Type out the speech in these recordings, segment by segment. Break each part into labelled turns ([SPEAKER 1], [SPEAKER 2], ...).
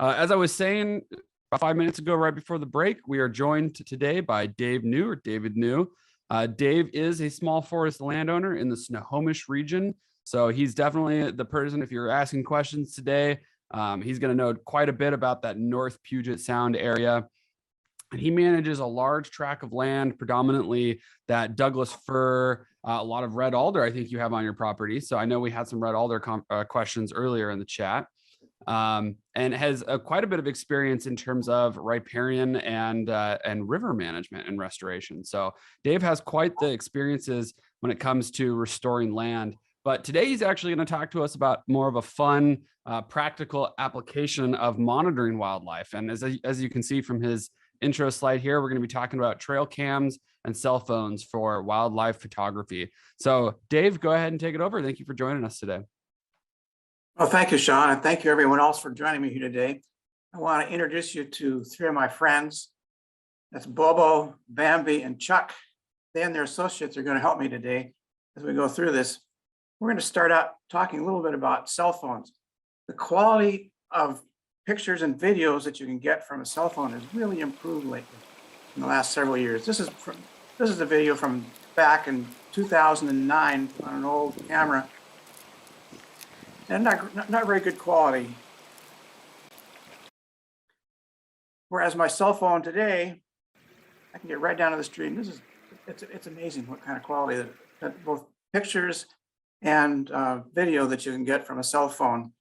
[SPEAKER 1] As I was saying about 5 minutes ago, right before the break, we are joined today by Dave New, or David New. Dave is a small forest landowner in the Snohomish region. So he's definitely the person, if you're asking questions today, he's going to know quite a bit about that North Puget Sound area. And he manages a large tract of land, predominantly that Douglas fir, a lot of red alder, I think you have on your property. So I know we had some red alder questions earlier in the chat. And has quite a bit of experience in terms of riparian and river management and restoration. So Dave has quite the experiences when it comes to restoring land. But today he's actually going to talk to us about more of a fun, practical application of monitoring wildlife. And as you can see from his intro slide here, we're going to be talking about trail cams and cell phones for wildlife photography. So Dave, go ahead and take it over. Thank you for joining us today.
[SPEAKER 2] Well, thank you, Sean, and thank you everyone else for joining me here today. I want to introduce you to three of my friends. That's Bobo, Bambi, and Chuck. They and their associates are going to help me today as we go through this. We're going to start out talking a little bit about cell phones. The quality of pictures and videos that you can get from a cell phone has really improved lately in the last several years. This is a video from back in 2009 on an old camera. And not very good quality. Whereas my cell phone today, I can get right down to the stream. It's amazing what kind of quality that both pictures and video that you can get from a cell phone.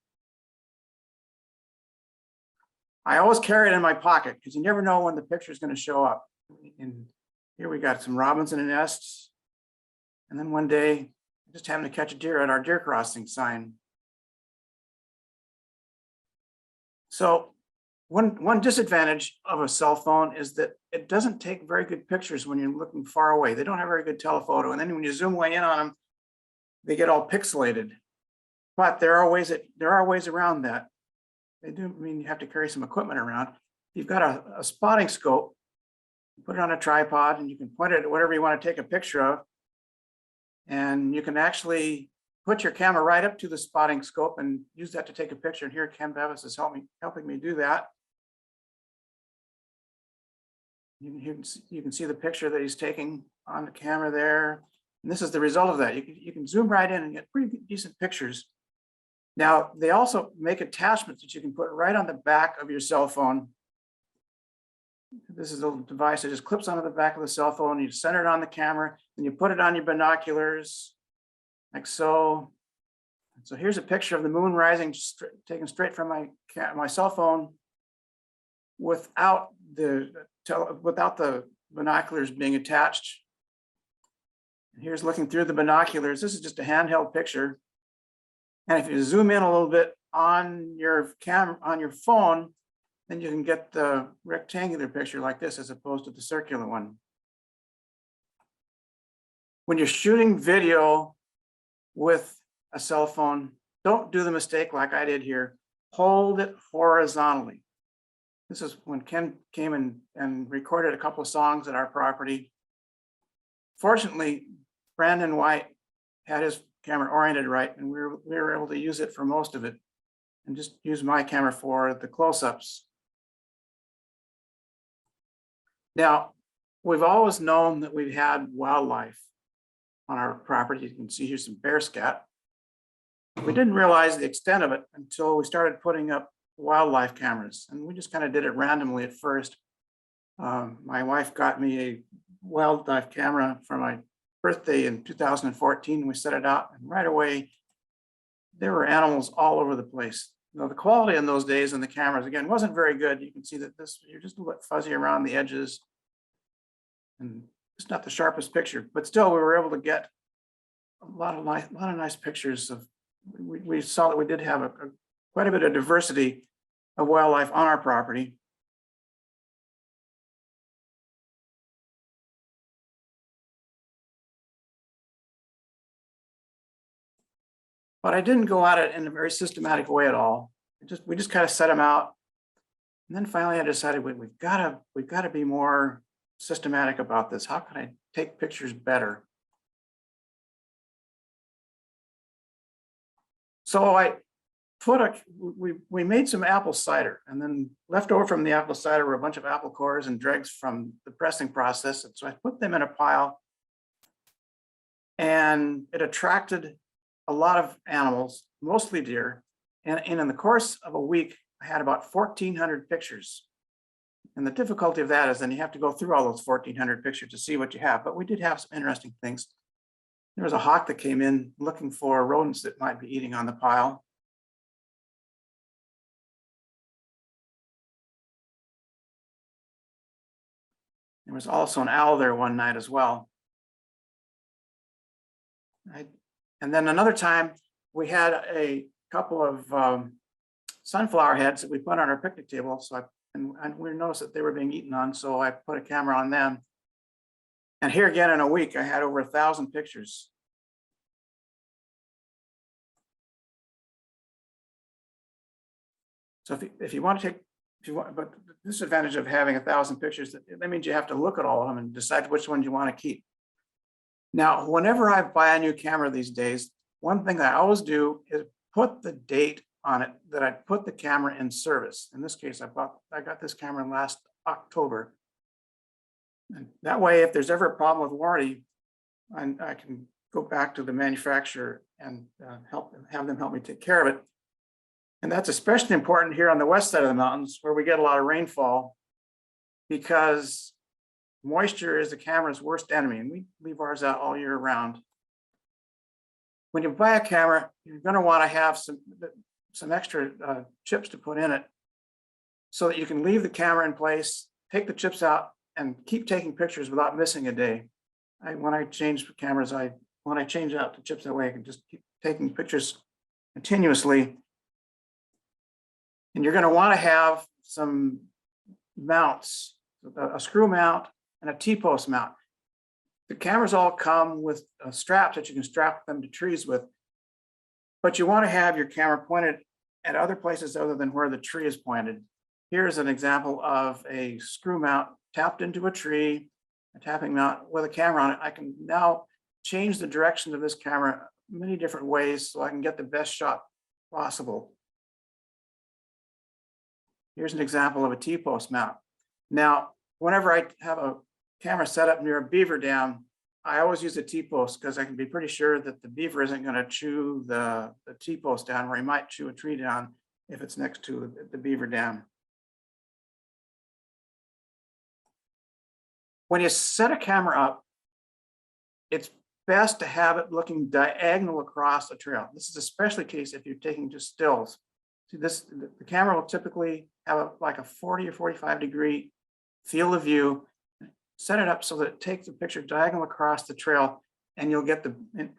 [SPEAKER 2] I always carry it in my pocket because you never know when the picture is going to show up. And here we got some robins in a nest. And then one day, I just happened to catch a deer at our deer crossing sign. So one disadvantage of a cell phone is that it doesn't take very good pictures when you're looking far away. They don't have very good telephoto. And then when you zoom way in on them, they get all pixelated. But there are ways around that. They do mean you have to carry some equipment around. You've got a spotting scope, you put it on a tripod, and you can point it at whatever you want to take a picture of. And you can actually put your camera right up to the spotting scope and use that to take a picture. And here Ken Bevis is helping me do that. You can see the picture that he's taking on the camera there. And this is the result of that. You can zoom right in and get pretty decent pictures. Now, they also make attachments that you can put right on the back of your cell phone. This is a device that just clips onto the back of the cell phone. You center it on the camera, and you put it on your binoculars, like so. So here's a picture of the moon rising, taken straight from my cell phone, without the binoculars being attached. And here's looking through the binoculars. This is just a handheld picture. And if you zoom in a little bit on your phone, then you can get the rectangular picture like this as opposed to the circular one. When you're shooting video with a cell phone, don't do the mistake like I did here. Hold it horizontally. This is when Ken came and recorded a couple of songs at our property. Fortunately, Brandon White had his camera oriented right, and we were able to use it for most of it, and just use my camera for the close-ups. Now, we've always known that we've had wildlife on our property. You can see here's some bear scat. We didn't realize the extent of it until we started putting up wildlife cameras, and we just kind of did it randomly at first. My wife got me a wildlife camera for my birthday in 2014. We set it out, and right away, there were animals all over the place. Now, the quality in those days in the cameras, again, wasn't very good. You can see that you're just a little bit fuzzy around the edges, and it's not the sharpest picture, but still, we were able to get a lot of nice pictures of. We saw that we did have quite a bit of diversity of wildlife on our property. But I didn't go at it in a very systematic way at all. We just kind of set them out. And then finally I decided we've got to be more systematic about this. How can I take pictures better? So we made some apple cider, and then left over from the apple cider were a bunch of apple cores and dregs from the pressing process. And so I put them in a pile, and it attracted a lot of animals, mostly deer. And in the course of a week, I had about 1,400 pictures. And the difficulty of that is then you have to go through all those 1,400 pictures to see what you have. But we did have some interesting things. There was a hawk that came in looking for rodents that might be eating on the pile. There was also an owl there one night as well. And then another time we had a couple of sunflower heads that we put on our picnic table. So and we noticed that they were being eaten on. So I put a camera on them. And here again in a week, I had over 1,000 pictures. So if you want to take, but the disadvantage of having 1,000 pictures, that means you have to look at all of them and decide which ones you want to keep. Now, whenever I buy a new camera these days, one thing that I always do is put the date on it that I put the camera in service. In this case, I got this camera last October. And that way, if there's ever a problem with warranty, I can go back to the manufacturer and have them help me take care of it. And that's especially important here on the west side of the mountains where we get a lot of rainfall, because moisture is the camera's worst enemy, and we leave ours out all year round. When you buy a camera, you're going to want to have some extra chips to put in it so that you can leave the camera in place, take the chips out, and keep taking pictures without missing a day. When I change cameras, when I change out the chips that way, I can just keep taking pictures continuously. And you're going to want to have some mounts, a screw mount and a T-post mount. The cameras all come with straps that you can strap them to trees with, but you want to have your camera pointed at other places other than where the tree is pointed. Here's an example of a screw mount tapped into a tree, a tapping mount with a camera on it. I can now change the direction of this camera many different ways so I can get the best shot possible. Here's an example of a T-post mount. Now, whenever I have a camera set up near a beaver dam, I always use a T-post because I can be pretty sure that the beaver isn't going to chew the T-post down, where he might chew a tree down if it's next to the beaver dam. When you set a camera up, it's best to have it looking diagonal across the trail. This is especially the case if you're taking just stills. See, the camera will typically have like a 40 or 45 degree field of view. Set it up so that it takes the picture diagonal across the trail, and you'll get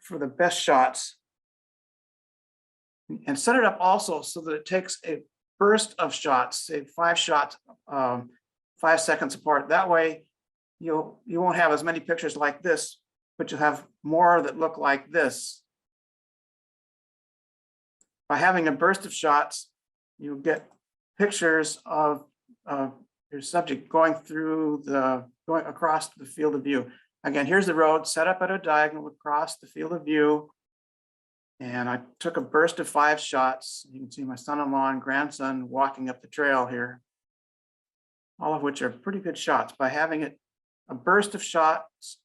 [SPEAKER 2] for the best shots. And set it up also so that it takes a burst of shots, say 5 shots, 5 seconds apart. That way, you won't have as many pictures like this, but you'll have more that look like this. By having a burst of shots, you get pictures of your subject going across the field of view. Again, here's the road set up at a diagonal across the field of view. And I took a burst of 5 shots. You can see my son-in-law and grandson walking up the trail here, all of which are pretty good shots by having it a burst of shots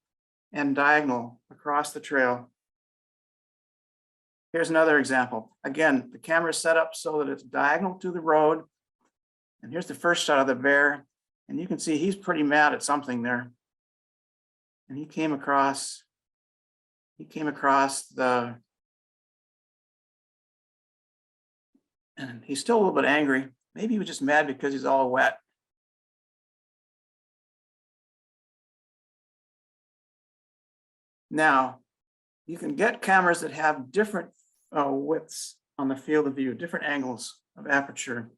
[SPEAKER 2] and diagonal across the trail. Here's another example. Again, the camera is set up so that it's diagonal to the road. And here's the first shot of the bear. And you can see he's pretty mad at something there. And he came across and he's still a little bit angry. Maybe he was just mad because he's all wet. Now, you can get cameras that have different widths on the field of view, different angles of aperture.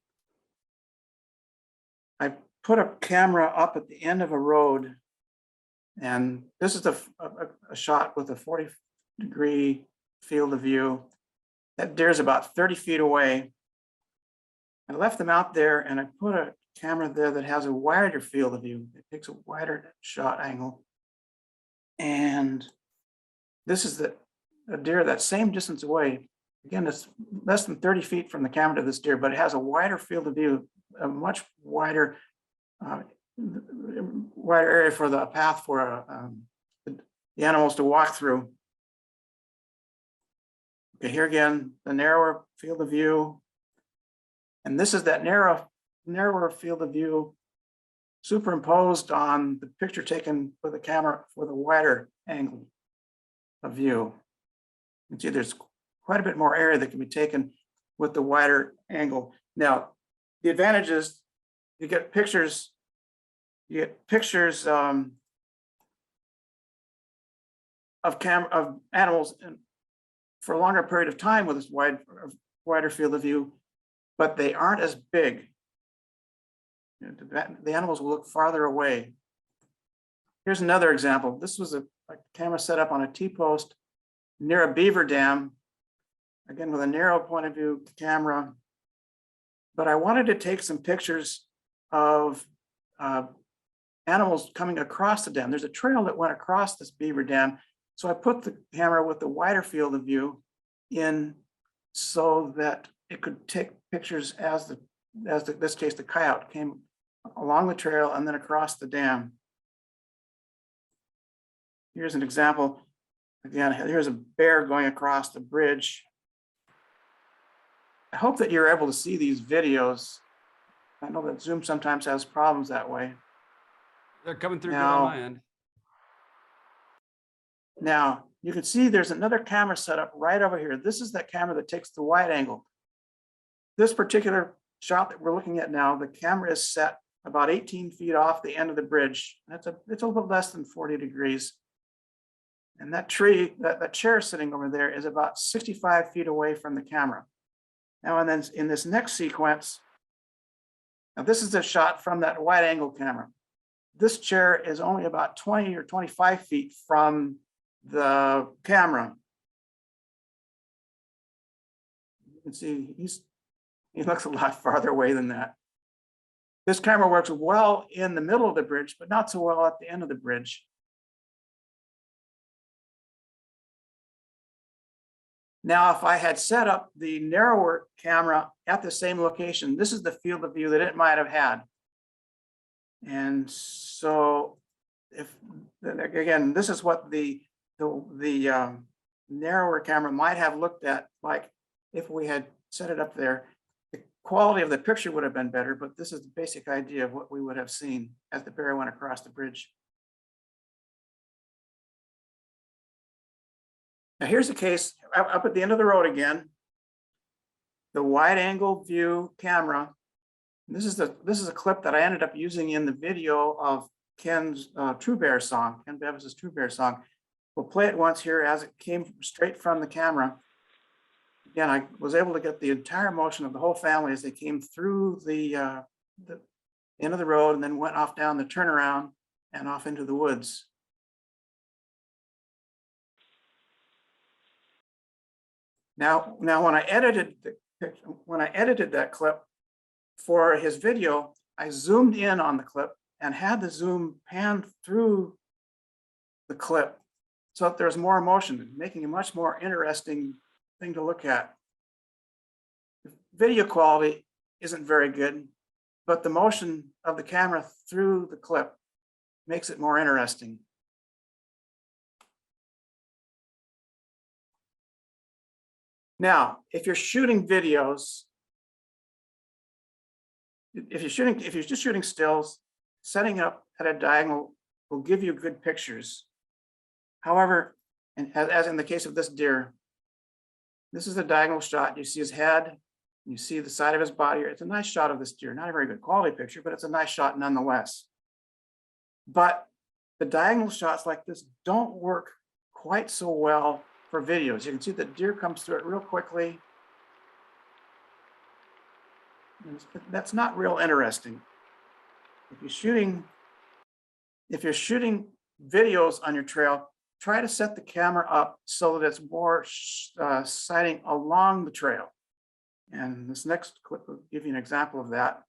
[SPEAKER 2] I put a camera up at the end of a road, and this is a shot with a 40 degree field of view. That deer's about 30 feet away. I left them out there, and I put a camera there that has a wider field of view. It takes a wider shot angle. And this is a deer that same distance away. Again, it's less than 30 feet from the camera to this deer, but it has a wider field of view, a much wider wider area for the path for the animals to walk through. Okay, here again, the narrower field of view. And this is that narrower field of view superimposed on the picture taken with the camera with a wider angle of view. You can see there's quite a bit more area that can be taken with the wider angle. Now, the advantage is you get pictures of animals for a longer period of time with this wider field of view, but they aren't as big. You know, the animals will look farther away. Here's another example. This was a camera set up on a T-post near a beaver dam, again with a narrow point of view camera. But I wanted to take some pictures of animals coming across the dam. There's a trail that went across this beaver dam. So I put the camera with the wider field of view in so that it could take pictures as this case, the coyote came along the trail and then across the dam. Here's an example. Again, here's a bear going across the bridge. I hope that you're able to see these videos. I know that Zoom sometimes has problems that way.
[SPEAKER 1] They're coming through good on my end.
[SPEAKER 2] Now, you can see there's another camera set up right over here. This is that camera that takes the wide angle. This particular shot that we're looking at now, the camera is set about 18 feet off the end of the bridge. It's a little bit less than 40 degrees. And that tree, that chair sitting over there is about 65 feet away from the camera. Now, and then in this next sequence, now this is a shot from that wide angle camera. This chair is only about 20 or 25 feet from the camera. You can see he looks a lot farther away than that. This camera works well in the middle of the bridge, but not so well at the end of the bridge. Now, if I had set up the narrower camera at the same location, this is the field of view that it might have had. And so, again, this is what the narrower camera might have looked at, like if we had set it up there. The quality of the picture would have been better, but this is the basic idea of what we would have seen as the bear went across the bridge. Now here's a case up at the end of the road again. The wide angle view camera. This is a clip that I ended up using in the video of Ken's True Bear song, Ken Bevis's True Bear song. We'll play it once here as it came straight from the camera. Again, I was able to get the entire motion of the whole family as they came through the end of the road and then went off down the turnaround and off into the woods. Now when I edited that clip for his video, I zoomed in on the clip and had the zoom pan through the clip so that there's more motion, making a much more interesting thing to look at. The video quality isn't very good, but the motion of the camera through the clip makes it more interesting. Now, if you're shooting videos, if you're just shooting stills, setting up at a diagonal will give you good pictures. However, and as in the case of this deer, this is a diagonal shot. You see his head, you see the side of his body. It's a nice shot of this deer. Not a very good quality picture, but it's a nice shot nonetheless. But the diagonal shots like this don't work quite so well for videos. You can see the deer comes through it real quickly. That's not real interesting. If you're shooting videos on your trail, try to set the camera up so that it's more sighting along the trail. And this next clip will give you an example of that.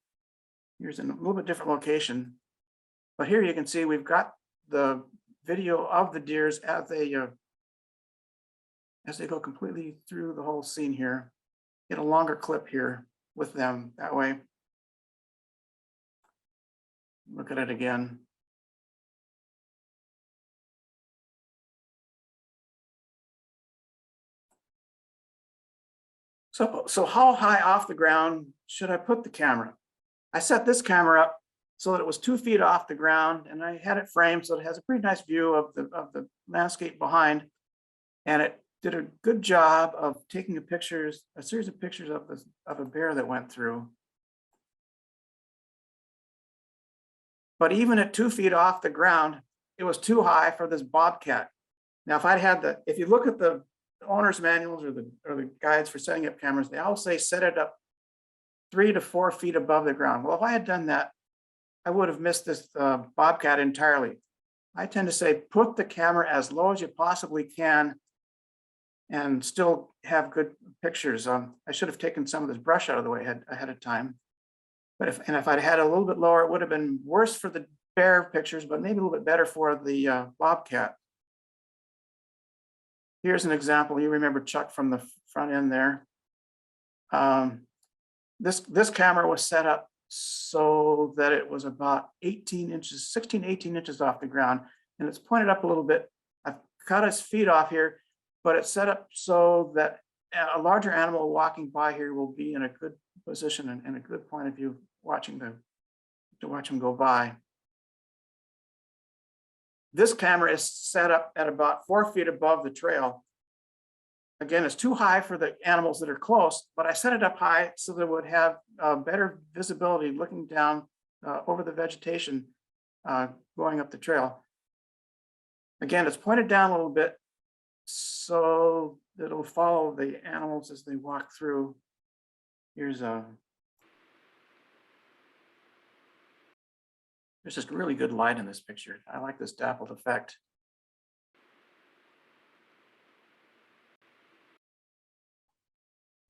[SPEAKER 2] Here's a little bit different location, but here you can see we've got the video of the deers as they as they go completely through the whole scene here. Get a longer clip here with them that way. Look at it again. So how high off the ground should I put the camera? I set this camera up so that it was 2 feet off the ground, and I had it framed so it has a pretty nice view of the landscape behind. And it did a good job of taking a series of pictures of a bear that went through. But even at 2 feet off the ground, it was too high for this bobcat. Now, if you look at the owner's manuals or the guides for setting up cameras, they all say set it up 3 to 4 feet above the ground. Well, if I had done that, I would have missed this bobcat entirely. I tend to say put the camera as low as you possibly can and still have good pictures. I should have taken some of this brush out of the way ahead of time. But if I'd had a little bit lower, it would have been worse for the bear pictures, but maybe a little bit better for the bobcat. Here's an example. You remember Chuck from the front end there. This camera was set up so that it was about 18 inches, 16, 18 inches off the ground, and it's pointed up a little bit. I've cut his feet off here, but it's set up so that a larger animal walking by here will be in a good position and a good point of view to watch him go by. This camera is set up at about 4 feet above the trail. Again, it's too high for the animals that are close, but I set it up high so that it would have better visibility looking down over the vegetation going up the trail. Again, it's pointed down a little bit so that it'll follow the animals as they walk through. There's just really good light in this picture. I like this dappled effect.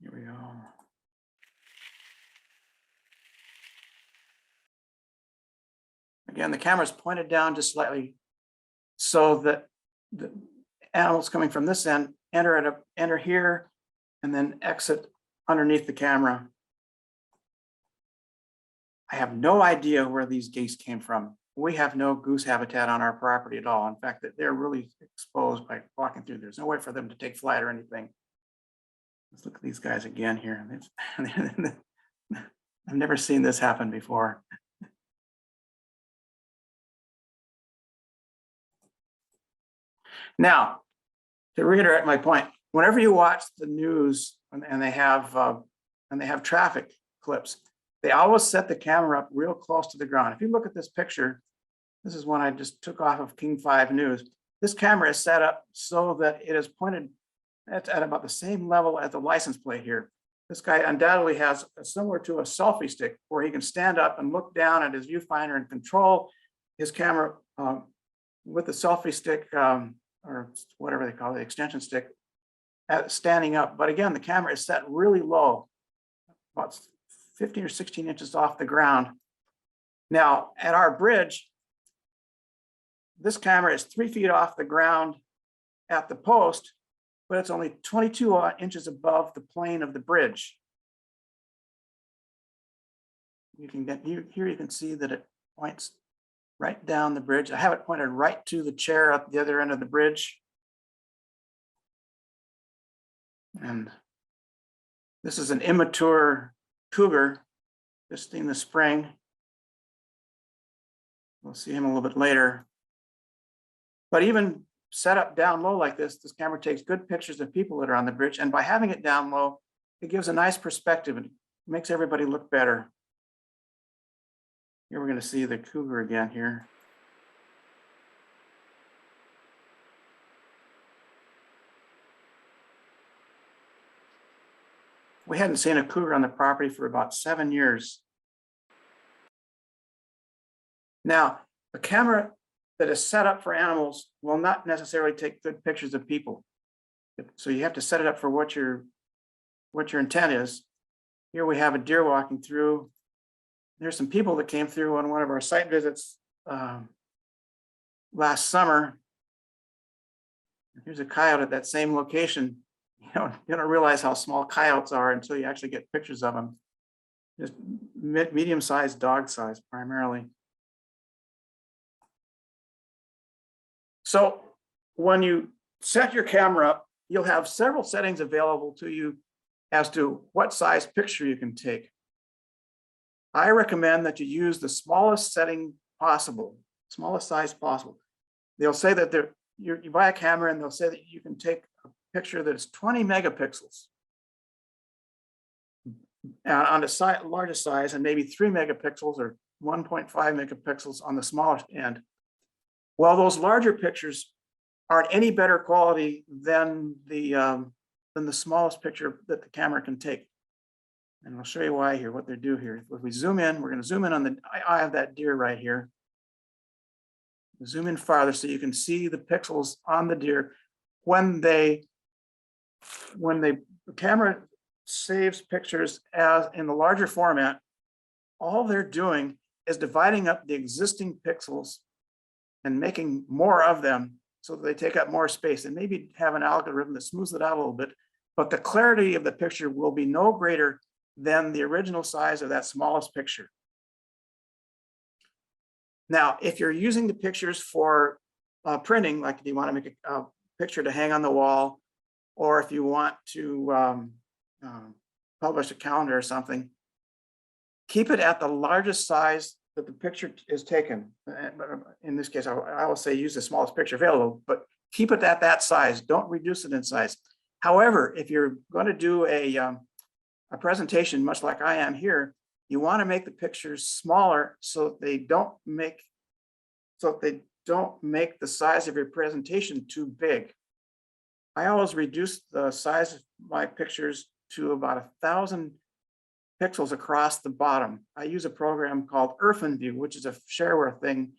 [SPEAKER 2] Here we go. Again, the camera's pointed down just slightly so that the animals coming from this end enter here and then exit underneath the camera. I have no idea where these geese came from. We have no goose habitat on our property at all. In fact, they're really exposed by walking through. There's no way for them to take flight or anything. Let's look at these guys again here. I've never seen this happen before. Now, to reiterate my point, whenever you watch the news and they have traffic clips, they always set the camera up real close to the ground. If you look at this picture, this is one I just took off of King 5 News. This camera is set up so that it is pointed at about the same level as the license plate here. This guy undoubtedly has similar to a selfie stick where he can stand up and look down at his viewfinder and control his camera with the selfie stick or whatever they call it, the extension stick, standing up. But again, the camera is set really low, about 15 or 16 inches off the ground. Now, at our bridge, this camera is 3 feet off the ground at the post, but it's only 22 inches above the plane of the bridge. You can get here, you can see that it points right down the bridge. I have it pointed right to the chair at the other end of the bridge. And this is an immature cougar just in the spring. We'll see him a little bit later. But even set up down low like this camera takes good pictures of people that are on the bridge. And by having it down low, it gives a nice perspective and makes everybody look better. Here we're going to see the cougar again here. We hadn't seen a cougar on the property for about 7 years. Now, a camera that is set up for animals will not necessarily take good pictures of people. So you have to set it up for what your intent is. Here we have a deer walking through. There's some people that came through on one of our site visits last summer. Here's a coyote at that same location. You don't realize how small coyotes are until you actually get pictures of them. Just medium-sized dog size primarily. So when you set your camera up, you'll have several settings available to you as to what size picture you can take. I recommend that you use the smallest setting possible, smallest size possible. They'll say that you buy a camera and they'll say that you can take a picture that is 20 megapixels on the largest size, and maybe 3 megapixels or 1.5 megapixels on the smaller end. Well, those larger pictures aren't any better quality than the smallest picture that the camera can take. And I'll show you why here, what they do here. If we zoom in, we're going to zoom in on the eye of that deer right here. Zoom in farther so you can see the pixels on the deer. When the camera saves pictures as in the larger format, all they're doing is dividing up the existing pixels and making more of them so that they take up more space, and maybe have an algorithm that smooths it out a little bit, but the clarity of the picture will be no greater than the original size of that smallest picture. Now, if you're using the pictures for printing, like if you want to make a picture to hang on the wall, or if you want to publish a calendar or something, keep it at the largest size that the picture is taken. In this case, I will say use the smallest picture available, but keep it at that size. Don't reduce it in size. However, if you're going to do a presentation, much like I am here, you want to make the pictures smaller so they don't make the size of your presentation too big. I always reduce the size of my pictures to about 1,000 pixels across the bottom. I use a program called View, which is a shareware thing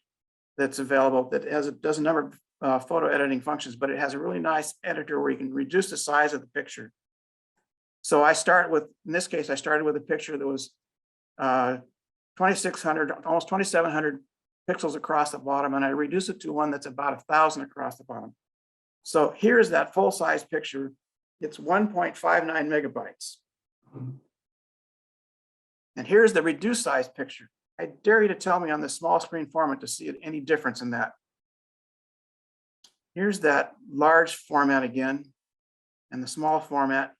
[SPEAKER 2] that's available that does a number of photo editing functions, but it has a really nice editor where you can reduce the size of the picture. So I start with, in this case, I started with a picture that was 2,600, almost 2,700 pixels across the bottom, and I reduce it to one that's about 1,000 across the bottom. So here's that full-size picture. It's 1.59 megabytes. And here's the reduced size picture. I dare you to tell me on the small screen format to see any difference in that. Here's that large format again, and the small format,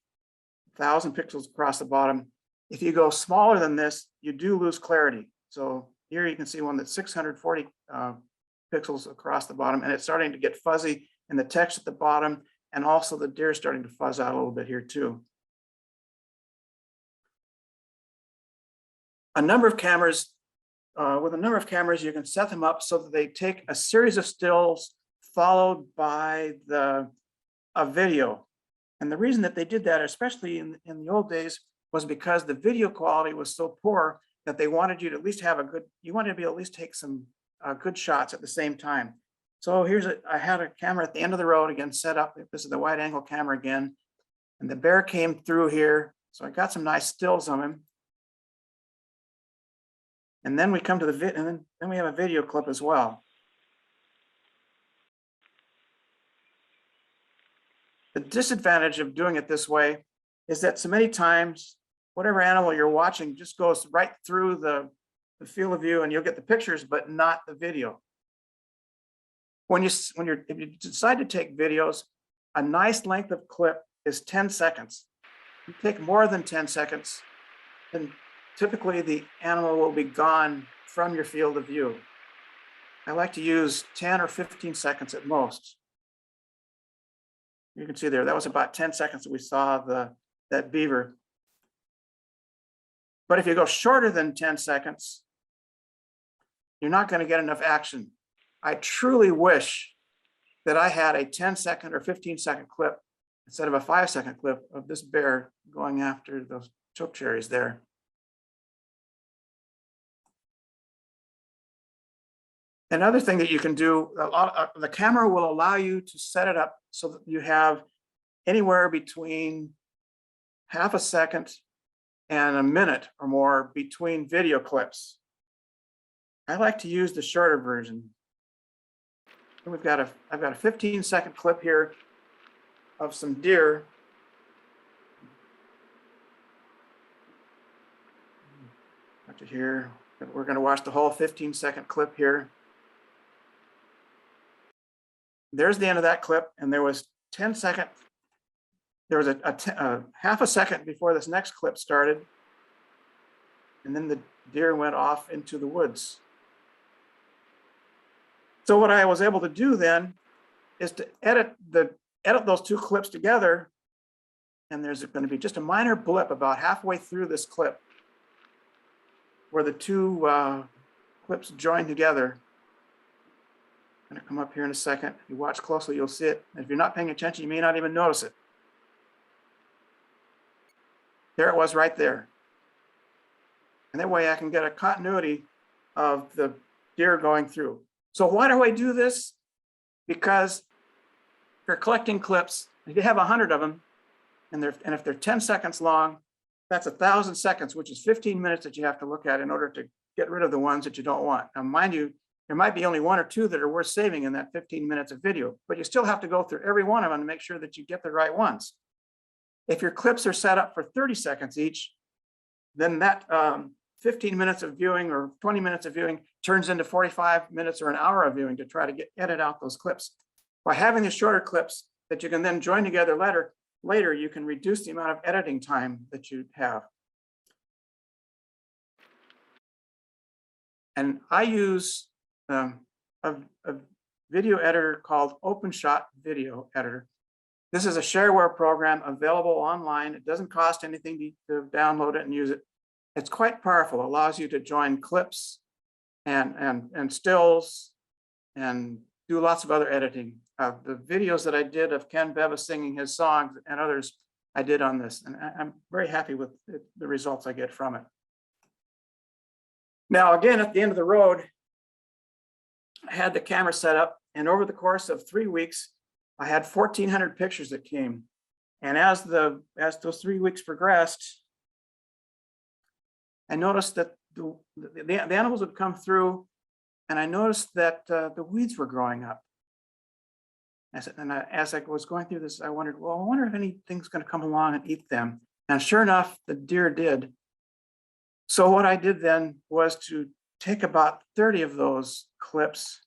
[SPEAKER 2] 1,000 pixels across the bottom. If you go smaller than this, you do lose clarity. So here you can see one that's 640 pixels across the bottom, and it's starting to get fuzzy in the text at the bottom, and also the deer is starting to fuzz out a little bit here too. With a number of cameras, you can set them up so that they take a series of stills followed by a video. And the reason that they did that, especially in the old days, was because the video quality was so poor that they wanted you to at least have you wanted to be able to at least take some good shots at the same time. So I had a camera at the end of the road again set up. This is the wide angle camera again. And the bear came through here. So I got some nice stills of him. And then we come to the and then we have a video clip as well. The disadvantage of doing it this way is that so many times, whatever animal you're watching just goes right through the field of view, and you'll get the pictures, but not the video. If you decide to take videos, a nice length of clip is 10 seconds. If you take more than 10 seconds, then typically the animal will be gone from your field of view. I like to use 10 or 15 seconds at most. You can see there, that was about 10 seconds that we saw that beaver. But if you go shorter than 10 seconds, you're not going to get enough action. I truly wish that I had a 10-second or 15-second clip instead of a 5-second clip of this bear going after those choke cherries there. Another thing that you can do, the camera will allow you to set it up so that you have anywhere between half a second and a minute or more between video clips. I like to use the shorter version. I've got a 15-second clip here of some deer. Watch it here. We're going to watch the whole 15-second clip here. There's the end of that clip, and there was 10 seconds. There was a half a second before this next clip started, and then the deer went off into the woods. So what I was able to do then is to edit those two clips together, and there's going to be just a minor blip about halfway through this clip where the two clips join together. I'm going to come up here in a second. If you watch closely, you'll see it. If you're not paying attention, you may not even notice it. There it was right there. And that way I can get a continuity of the deer going through. So why do I do this? Because if you're collecting clips, if you have 100 of them, and if they're 10 seconds long, that's 1,000 seconds, which is 15 minutes that you have to look at in order to get rid of the ones that you don't want. Now, mind you, there might be only one or two that are worth saving in that 15 minutes of video, but you still have to go through every one of them to make sure that you get the right ones. If your clips are set up for 30 seconds each, then that 15 minutes of viewing or 20 minutes of viewing turns into 45 minutes or an hour of viewing to try to edit out those clips. By having the shorter clips that you can then join together later, you can reduce the amount of editing time that you have. And I use a video editor called OpenShot Video Editor. This is a shareware program available online. It doesn't cost anything to download it and use it. It's quite powerful. It allows you to join clips and stills and do lots of other editing. The videos that I did of Ken Bevis singing his songs and others I did on this, and I'm very happy with the results I get from it. Now, again, at the end of the road, I had the camera set up, and over the course of 3 weeks, I had 1,400 pictures that came. And as those 3 weeks progressed, I noticed that the animals would come through, and I noticed that the weeds were growing up. As I was going through this, I wondered, well, I wonder if anything's going to come along and eat them. And sure enough, the deer did. So what I did then was to take about 30 of those clips,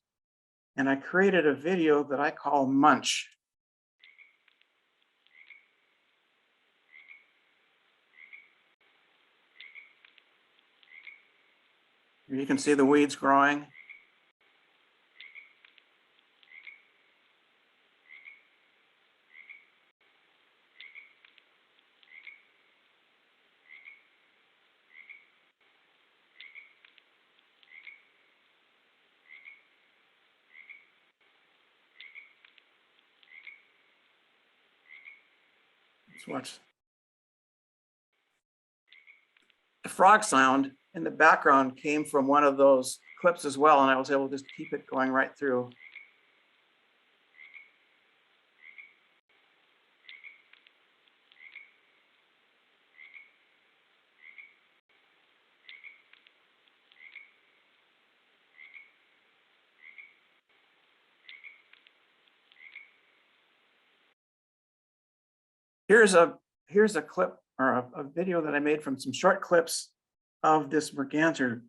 [SPEAKER 2] and I created a video that I call Munch. You can see the weeds growing. Let's watch. The frog sound in the background came from one of those clips as well, and I was able to just keep it going right through. Here's a clip or a video that I made from some short clips of this merganser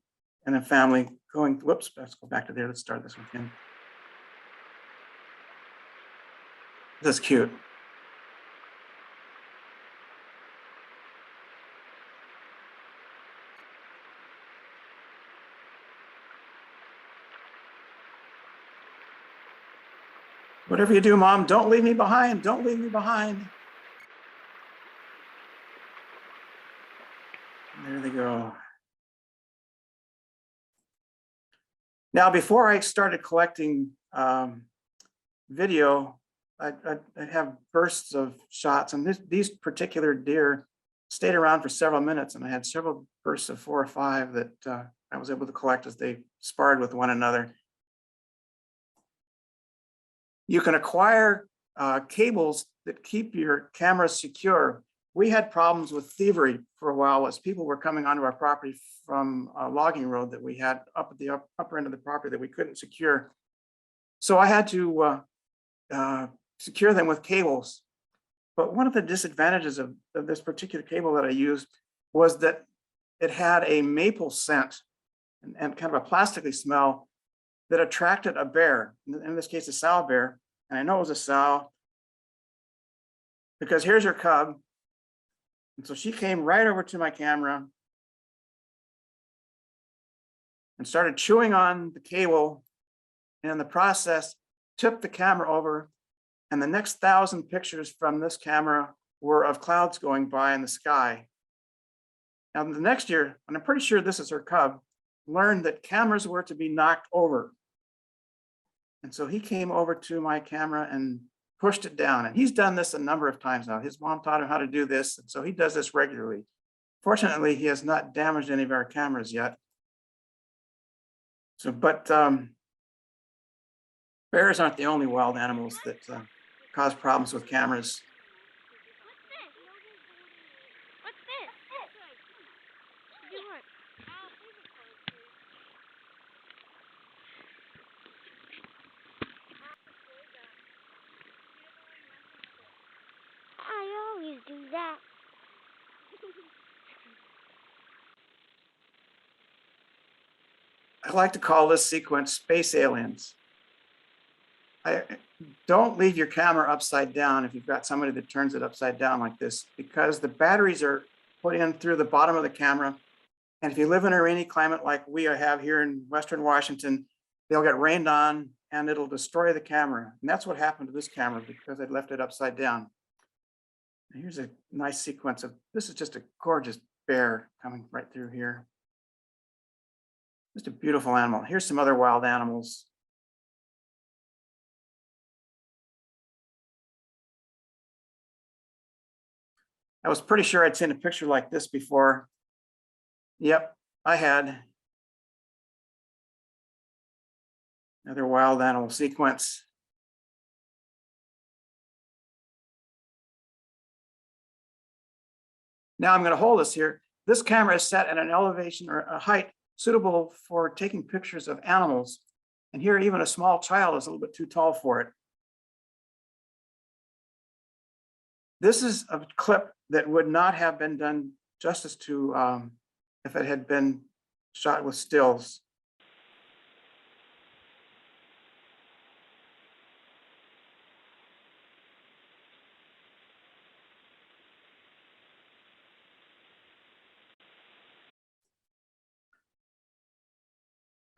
[SPEAKER 2] and a family going, whoops, let's go back to there. Let's start this one again. This is cute. Whatever you do, Mom, don't leave me behind. Don't leave me behind. There they go. Now, before I started collecting video, I'd have bursts of shots, and these particular deer stayed around for several minutes, and I had several bursts of 4 or 5 that I was able to collect as they sparred with one another. You can acquire cables that keep your camera secure. We had problems with thievery for a while as people were coming onto our property from a logging road that we had up at the upper end of the property that we couldn't secure. So I had to secure them with cables. But one of the disadvantages of this particular cable that I used was that it had a maple scent and kind of a plasticky smell that attracted a bear, in this case, a sow bear. And I know it was a sow because here's her cub. And so she came right over to my camera and started chewing on the cable, and in the process, tipped the camera over. And the next 1,000 pictures from this camera were of clouds going by in the sky. Now, the next year, and I'm pretty sure this is her cub, learned that cameras were to be knocked over. And so he came over to my camera and pushed it down. And he's done this a number of times now. His mom taught him how to do this. And so he does this regularly. Fortunately, he has not damaged any of our cameras yet. So, but bears aren't the only wild animals that cause problems with cameras.
[SPEAKER 3] What's this? I always do that.
[SPEAKER 2] I like to call this sequence Space Aliens. Don't leave your camera upside down if you've got somebody that turns it upside down like this, because the batteries are put in through the bottom of the camera. And if you live in a rainy climate like we have here in Western Washington, they'll get rained on and it'll destroy the camera. And that's what happened to this camera because I left it upside down. And here's a nice sequence of, this is just a gorgeous bear coming right through here. Just a beautiful animal. Here's some other wild animals. I was pretty sure I'd seen a picture like this before. Yep, I had. Another wild animal sequence. Now I'm going to hold this here. This camera is set at an elevation or a height suitable for taking pictures of animals. And here, even a small child is a little bit too tall for it. This is a clip that would not have been done justice to if it had been shot with stills.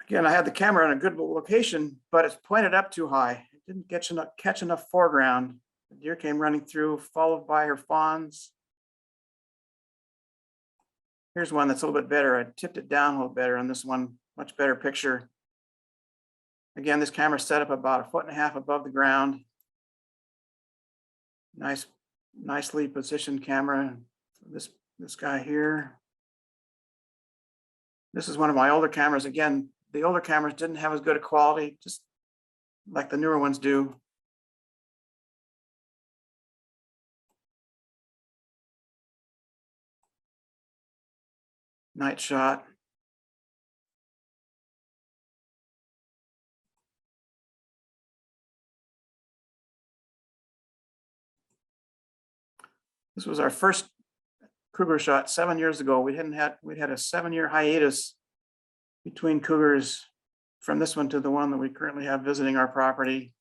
[SPEAKER 2] Again, I had the camera in a good location, but it's pointed up too high. It didn't catch enough foreground. The deer came running through, followed by her fawns. Here's one that's a little bit better. I tipped it down a little better on this one, much better picture. Again, this camera set up about 1.5 feet above the ground. Nicely positioned camera. This guy here. This is one of my older cameras. Again, the older cameras didn't have as good a quality, just like the newer ones do. Night shot. This was our first cougar shot 7 years ago. We'd had a 7-year hiatus between cougars from this one to the one that we currently have visiting our property.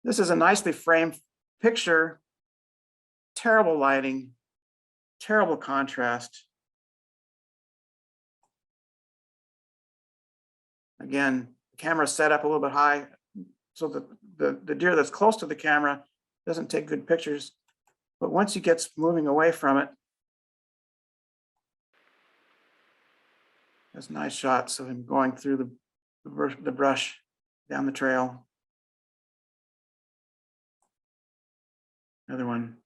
[SPEAKER 2] This is a nicely framed picture. Terrible lighting, terrible contrast. Again, the camera set up a little bit high so that the deer that's close to the camera doesn't take good pictures. But once he gets moving away from it, there's nice shots of him going through the brush down the trail. Another one.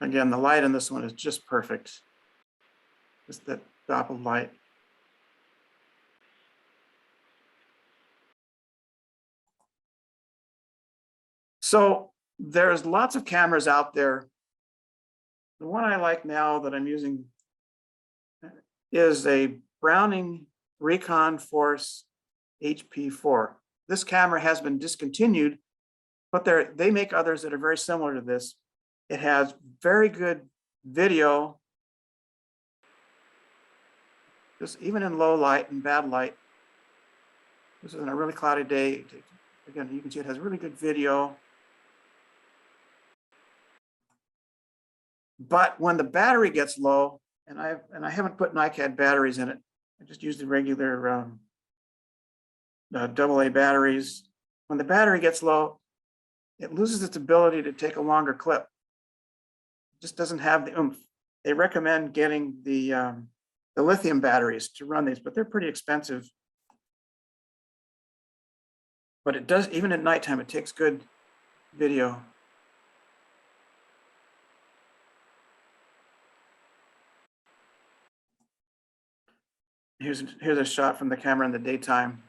[SPEAKER 2] Again, the light in this one is just perfect. Just that dappled light. So there's lots of cameras out there. The one I like now that I'm using is a Browning Recon Force HP4. This camera has been discontinued, but they make others that are very similar to this. It has very good video, just even in low light and bad light. This is on a really cloudy day. Again, you can see it has really good video. But when the battery gets low, and I haven't put NiCad batteries in it, I just use the regular AA batteries. When the battery gets low, it loses its ability to take a longer clip. It just doesn't have the oomph. They recommend getting the lithium batteries to run these, but they're pretty expensive. But it does, even at nighttime, it takes good video. Here's a shot from the camera in the daytime.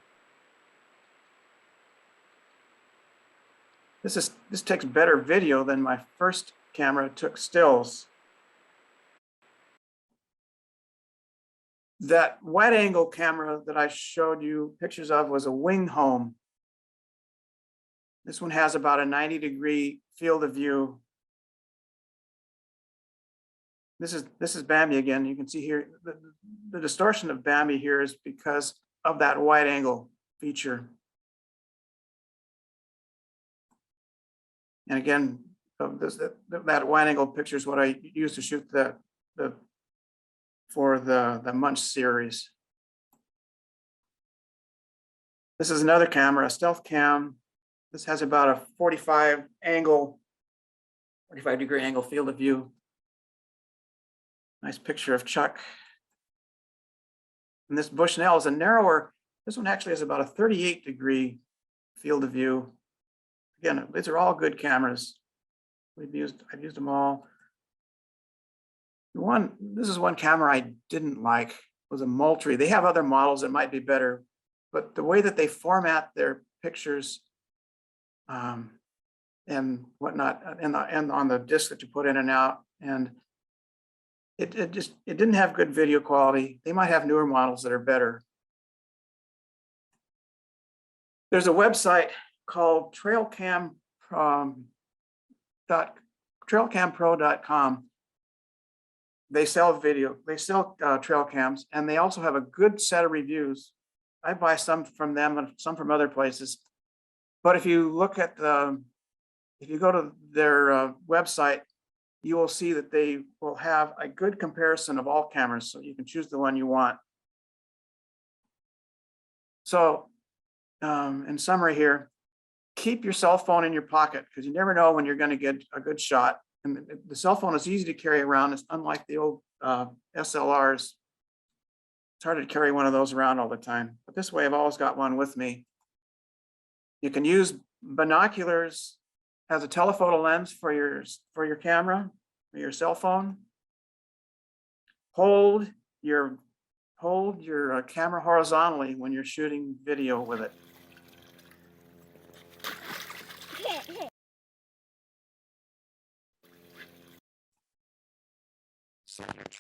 [SPEAKER 2] This takes better video than my first camera took stills. That wide angle camera that I showed you pictures of was a wing home. This one has about a 90-degree field of view. This is Bambi again. You can see here the distortion of Bambi here is because of that wide angle feature. And again, that wide angle picture is what I used to shoot for the Munch series. This is another camera, a stealth cam. This has about a 45-degree angle field of view. Nice picture of Chuck. And this Bushnell is a narrower. This one actually has about a 38-degree field of view. Again, these are all good cameras. I've used them all. This is one camera I didn't like, was a Moultrie. They have other models that might be better, but the way that they format their pictures and whatnot, and on the disc that you put in and out, and it didn't have good video quality. They might have newer models that are better. There's a website called trailcampro.com. They sell trail cams, and they also have a good set of reviews. I buy some from them and some from other places. But if you look at if you go to their website, you will see that they will have a good comparison of all cameras, so you can choose the one you want. So in summary here, keep your cell phone in your pocket because you never know when you're going to get a good shot. And the cell phone is easy to carry around. It's unlike the old SLRs. It's hard to carry one of those around all the time. But this way, I've always got one with me. You can use binoculars as a telephoto lens for your camera, or your cell phone. Hold your camera horizontally when you're shooting video with it.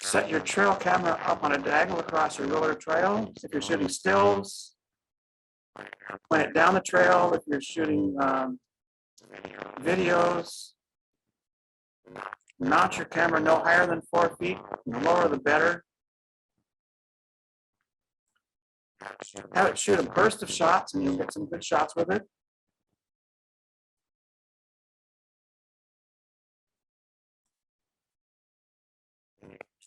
[SPEAKER 2] Set your trail camera up on a diagonal across your roller trail. If you're shooting stills, point it down the trail. If you're shooting videos, mount your camera no higher than 4 feet. The lower, the better. Have it shoot a burst of shots, and you'll get some good shots with it.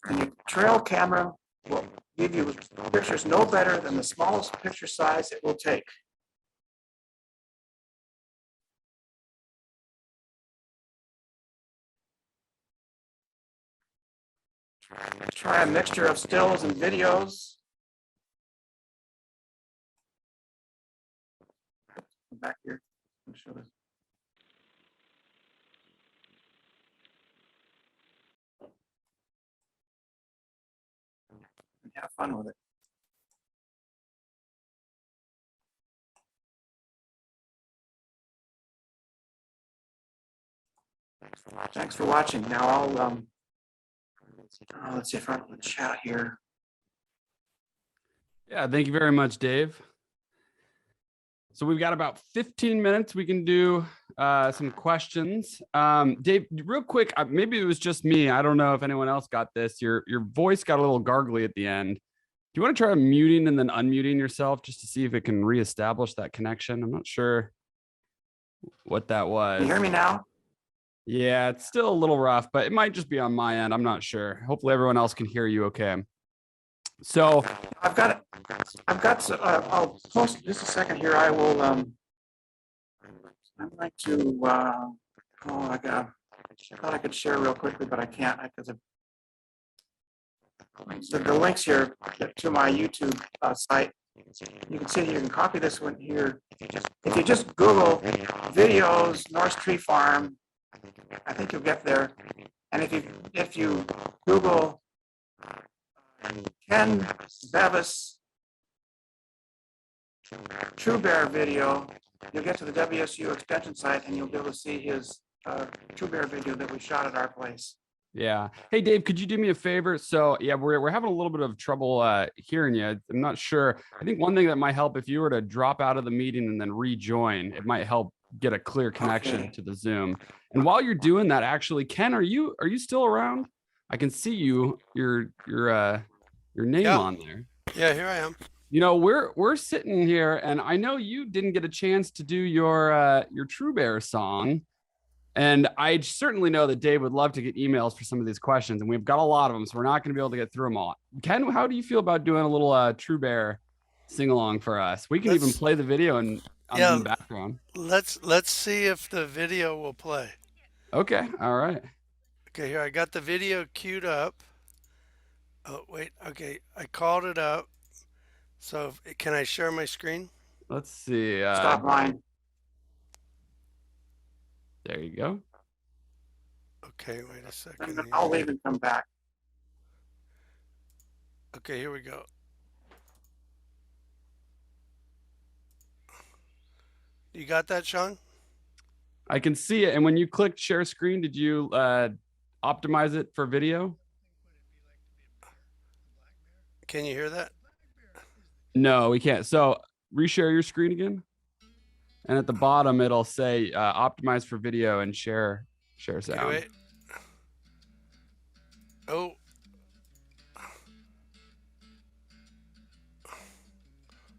[SPEAKER 2] And your trail camera will give you pictures no better than the smallest picture size it will take. Try a mixture of stills and videos. Back here, let me show this. And have fun with it. Thanks for watching. Now I'll let's see if I can chat here.
[SPEAKER 1] Yeah, thank you very much, Dave. So we've got about 15 minutes. We can do some questions. Dave, real quick, maybe it was just me. I don't know if anyone else got this. Your voice got a little gargly at the end. Do you want to try muting and then unmuting yourself just to see if it can reestablish that connection? I'm not sure what that was.
[SPEAKER 2] Can you hear me now?
[SPEAKER 1] Yeah, it's still a little rough, but it might just be on my end. I'm not sure. Hopefully everyone else can hear you okay. So
[SPEAKER 2] I've got I'll post just a second here. I will, I'm going to, oh, I thought I could share real quickly, but I can't because the links here to my YouTube site. You can see you can copy this one here. If you just Google videos, North Tree Farm, I think you'll get there. And if you Google Ken Bevis True Bear video, you'll get to the WSU extension site and you'll be able to see his True Bear video that we shot at our place.
[SPEAKER 1] yeah. Hey, Dave, could you do me a favor? So yeah, we're having a little bit of trouble hearing you. I'm not sure. I think one thing that might help if you were to drop out of the meeting and then rejoin, it might help get a clear connection to the Zoom. And while you're doing that, actually, Ken, are you still around? I can see your name on there.
[SPEAKER 4] Yeah, here I am.
[SPEAKER 1] You know, we're sitting here, and I know you didn't get a chance to do your True Bear song. And I certainly know that Dave would love to get emails for some of these questions, and we've got a lot of them, so we're not going to be able to get through them all. Ken, how do you feel about doing a little True Bear sing along for us? We can even play the video in the background.
[SPEAKER 4] Let's see if the video will play.
[SPEAKER 1] Okay, all right.
[SPEAKER 4] Okay, here I got the video queued up. Oh wait, okay, I called it up. So can I share my screen?
[SPEAKER 1] Let's see.
[SPEAKER 2] Stop line.
[SPEAKER 1] There you go.
[SPEAKER 4] Okay, wait a second here.
[SPEAKER 2] I'll leave and come back.
[SPEAKER 4] Okay, here we go. You got that, Sean?
[SPEAKER 1] I can see it. And when you clicked share screen, did you optimize it for video?
[SPEAKER 4] Can you hear that?
[SPEAKER 1] No, we can't. So reshare your screen again. And at the bottom, it'll say optimize for video and share sound.
[SPEAKER 4] Okay, wait. Oh.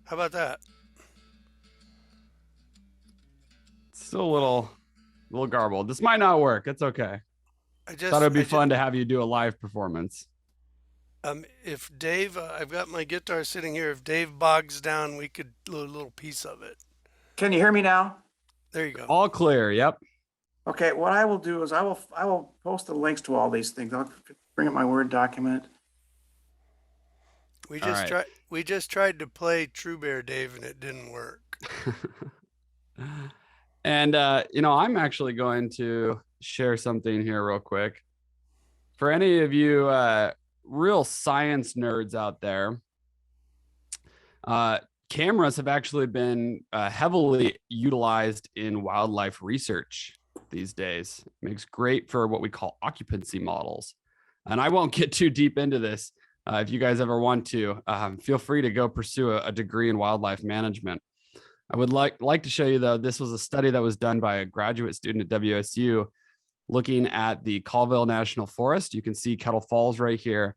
[SPEAKER 4] How about that?
[SPEAKER 1] It's still a little garbled. This might not work. It's okay.
[SPEAKER 4] I just
[SPEAKER 1] thought it'd be fun to have you do a live performance.
[SPEAKER 4] If Dave, I've got my guitar sitting here. If Dave bogs down, we could do a little piece of it.
[SPEAKER 2] Can you hear me now?
[SPEAKER 4] There you go.
[SPEAKER 1] All clear. Yep.
[SPEAKER 2] Okay, what I will do is I will post the links to all these things. I'll bring up my Word document.
[SPEAKER 4] We just tried to play True Bear, Dave, and it didn't work.
[SPEAKER 1] And I'm actually going to share something here real quick. For any of you real science nerds out there, cameras have actually been heavily utilized in wildlife research these days. It makes great for what we call occupancy models. And I won't get too deep into this. If you guys ever want to, feel free to go pursue a degree in wildlife management. I would like to show you, though, this was a study that was done by a graduate student at WSU looking at the Colville National Forest. You can see Kettle Falls right here.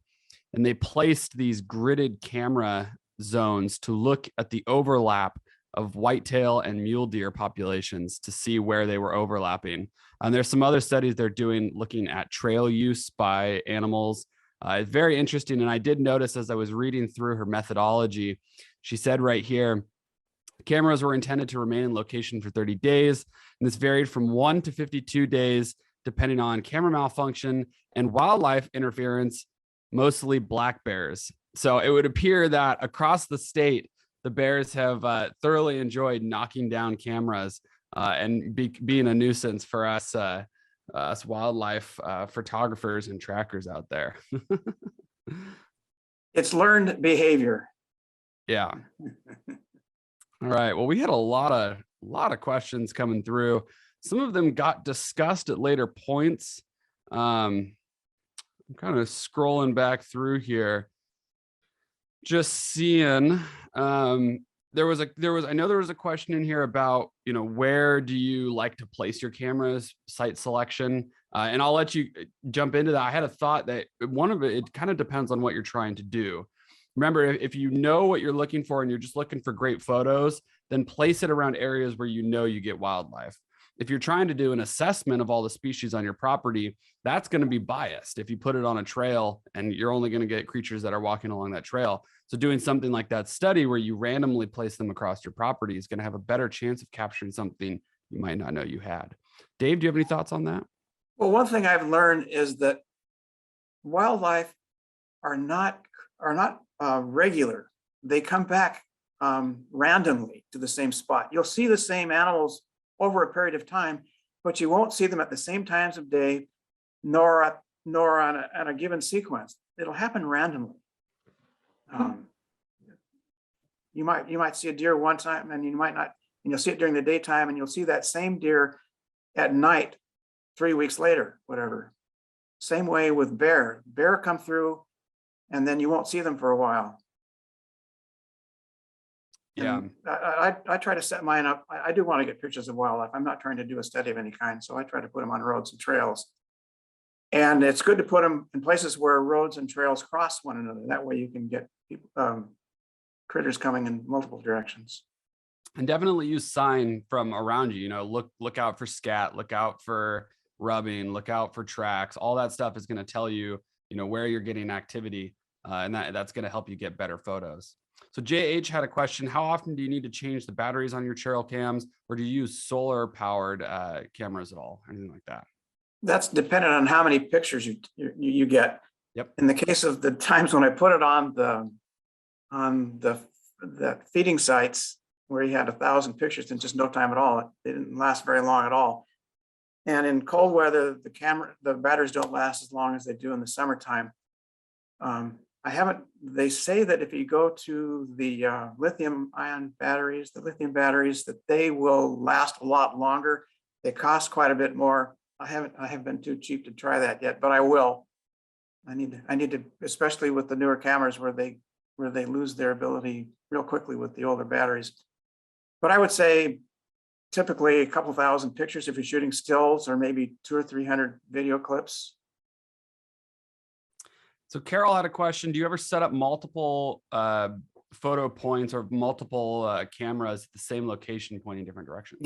[SPEAKER 1] And they placed these gridded camera zones to look at the overlap of whitetail and mule deer populations to see where they were overlapping. And there's some other studies they're doing looking at trail use by animals. It's very interesting. And I did notice as I was reading through her methodology, she said right here, cameras were intended to remain in location for 30 days. And this varied from 1 to 52 days, depending on camera malfunction and wildlife interference, mostly black bears. So it would appear that across the state, the bears have thoroughly enjoyed knocking down cameras and being a nuisance for us wildlife photographers and trackers out there.
[SPEAKER 2] It's learned behavior.
[SPEAKER 1] Yeah. All right. Well, we had a lot of questions coming through. Some of them got discussed at later points. I'm kind of scrolling back through here, just seeing I know there was a question in here about, where do you like to place your cameras, site selection, and I'll let you jump into that. I had a thought that it kind of depends on what you're trying to do. Remember, if you know what you're looking for and you're just looking for great photos, then place it around areas where you get wildlife. If you're trying to do an assessment of all the species on your property, that's going to be biased if you put it on a trail and you're only going to get creatures that are walking along that trail. So doing something like that study where you randomly place them across your property is going to have a better chance of capturing something you might not know you had. Dave, do you have any thoughts on that?
[SPEAKER 2] Well, one thing I've learned is that wildlife are not regular. They come back randomly to the same spot. You'll see the same animals over a period of time, but you won't see them at the same times of day, nor on a given sequence. It'll happen randomly. You might see a deer one time, and you might not, and you'll see it during the daytime, and you'll see that same deer at night 3 weeks later, whatever. Same way with bear. Bear come through, and then you won't see them for a while.
[SPEAKER 1] Yeah.
[SPEAKER 2] And I try to set mine up. I do want to get pictures of wildlife. I'm not trying to do a study of any kind, so I try to put them on roads and trails. And it's good to put them in places where roads and trails cross one another. That way you can get people, critters coming in multiple directions.
[SPEAKER 1] And definitely use sign from around you. Look out for scat, look out for rubbing, look out for tracks. All that stuff is going to tell you, where you're getting activity, and that's going to help you get better photos. So JH had a question: how often do you need to change the batteries on your trail cams, or do you use solar powered cameras at all, anything like that?
[SPEAKER 2] That's dependent on how many pictures you get.
[SPEAKER 1] Yep.
[SPEAKER 2] In the case of the times when I put it on the feeding sites where you had 1,000 pictures in just no time at all, they didn't last very long at all. And in cold weather, the batteries don't last as long as they do in the summertime. They say that if you go to the lithium batteries, that they will last a lot longer. They cost quite a bit more. I haven't been too cheap to try that yet, but I will. I need to, especially with the newer cameras where they lose their ability real quickly with the older batteries. But I would say typically a couple thousand pictures if you're shooting stills, or maybe 200 or 300 video clips.
[SPEAKER 1] So Carol had a question: do you ever set up multiple photo points or multiple cameras at the same location pointing different directions?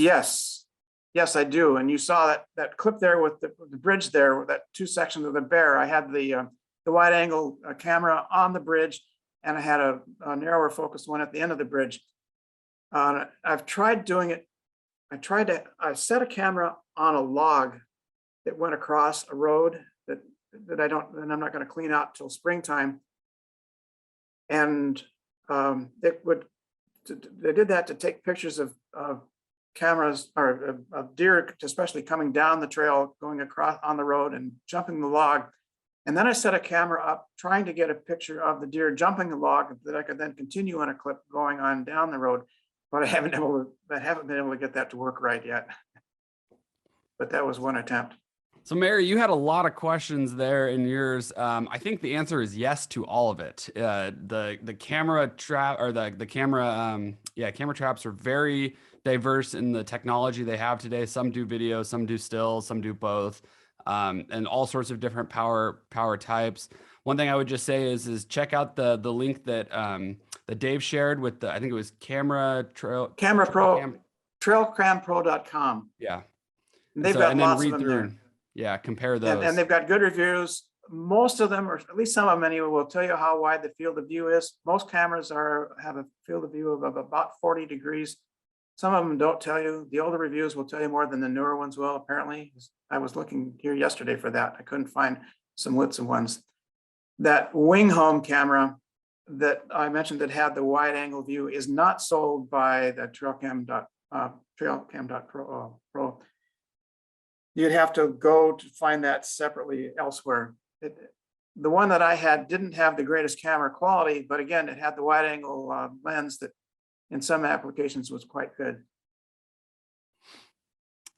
[SPEAKER 2] Yes, I do. And you saw that clip there with the bridge there, that two sections of the bear. I had the wide angle camera on the bridge, and I had a narrower focused one at the end of the bridge. I've tried doing it. I set a camera on a log that went across a road that I'm not going to clean out till springtime. And they did that to take pictures of cameras or of deer, especially coming down the trail, going across on the road and jumping the log. And then I set a camera up trying to get a picture of the deer jumping the log that I could then continue on a clip going on down the road. But I haven't been able to get that to work right yet. But that was one attempt.
[SPEAKER 1] So Mary, you had a lot of questions there in yours. I think the answer is yes to all of it. The camera trap or the camera, camera traps are very diverse in the technology they have today. Some do video, some do stills, some do both, and all sorts of different power types. One thing I would just say is check out the link that Dave shared with I think it was
[SPEAKER 2] trailcampro.com.
[SPEAKER 1] Yeah.
[SPEAKER 2] And they've got lots of them there.
[SPEAKER 1] Yeah, compare those.
[SPEAKER 2] And they've got good reviews. Most of them, or at least some of them anyway, will tell you how wide the field of view is. Most cameras have a field of view of about 40 degrees. Some of them don't tell you. The older reviews will tell you more than the newer ones will, apparently. I was looking here yesterday for that. I couldn't find some Litson ones. That wing home camera that I mentioned that had the wide angle view is not sold by the trailcam.pro. You'd have to go to find that separately elsewhere. The one that I had didn't have the greatest camera quality, but again, it had the wide angle lens that in some applications was quite good.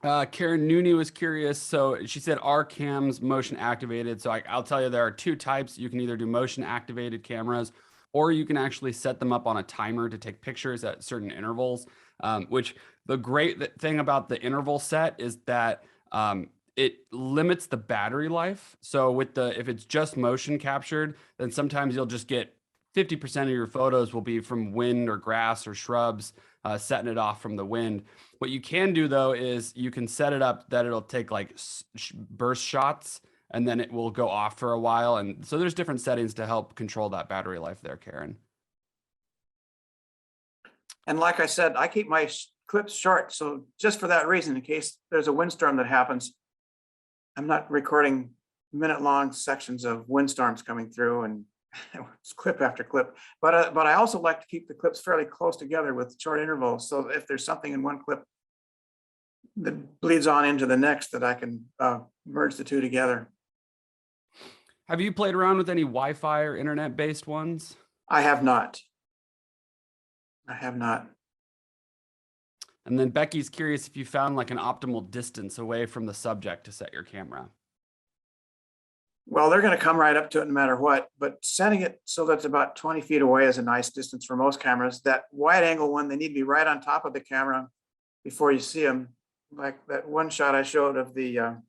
[SPEAKER 1] Karen Nooney was curious. So she said, are cams motion activated? So I'll tell you, there are two types. You can either do motion activated cameras, or you can actually set them up on a timer to take pictures at certain intervals, which the great thing about the interval set is that it limits the battery life. So if it's just motion captured, then sometimes you'll just get 50% of your photos will be from wind or grass or shrubs, setting it off from the wind. What you can do though is you can set it up that it'll take like burst shots, and then it will go off for a while. And so there's different settings to help control that battery life there, Karen.
[SPEAKER 2] And like I said, I keep my clips short. So just for that reason, in case there's a windstorm that happens, I'm not recording minute-long sections of windstorms coming through and it's clip after clip. But I also like to keep the clips fairly close together with short intervals. So if there's something in one clip that bleeds on into the next, that I can merge the two together.
[SPEAKER 1] Have you played around with any Wi-Fi or internet-based ones?
[SPEAKER 2] I have not. I have not.
[SPEAKER 1] And then Becky's curious if you found like an optimal distance away from the subject to set your camera.
[SPEAKER 2] Well, they're going to come right up to it no matter what, but setting it so that's about 20 feet away is a nice distance for most cameras. That wide angle one, they need to be right on top of the camera before you see them. Like that one shot I showed of the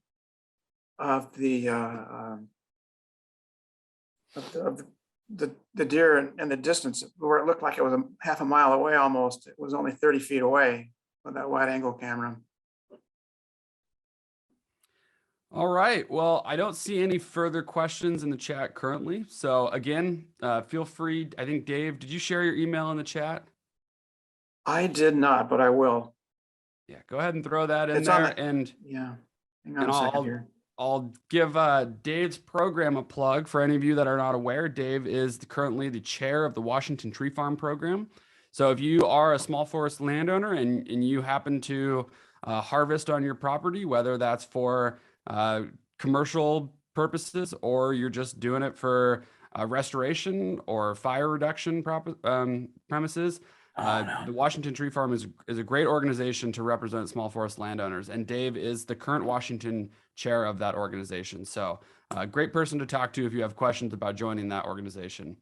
[SPEAKER 2] deer and the distance where it looked like it was half a mile away almost. It was only 30 feet away with that wide angle camera.
[SPEAKER 1] All right. Well, I don't see any further questions in the chat currently. So again, feel free. I think, Dave, did you share your email in the chat?
[SPEAKER 2] I did not, but I will.
[SPEAKER 1] Yeah, go ahead and throw that in
[SPEAKER 2] It's
[SPEAKER 1] there.
[SPEAKER 2] on
[SPEAKER 1] And
[SPEAKER 2] yeah, hang on a second here.
[SPEAKER 1] I'll give Dave's program a plug for any of you that are not aware. Dave is currently the chair of the Washington Tree Farm program. So if you are a small forest landowner and you happen to harvest on your property, whether that's for commercial purposes or you're just doing it for restoration or fire reduction premises, the Washington Tree Farm is a great organization to represent small forest landowners, and Dave is the current Washington chair of that organization. So great person to talk to if you have questions about joining that organization.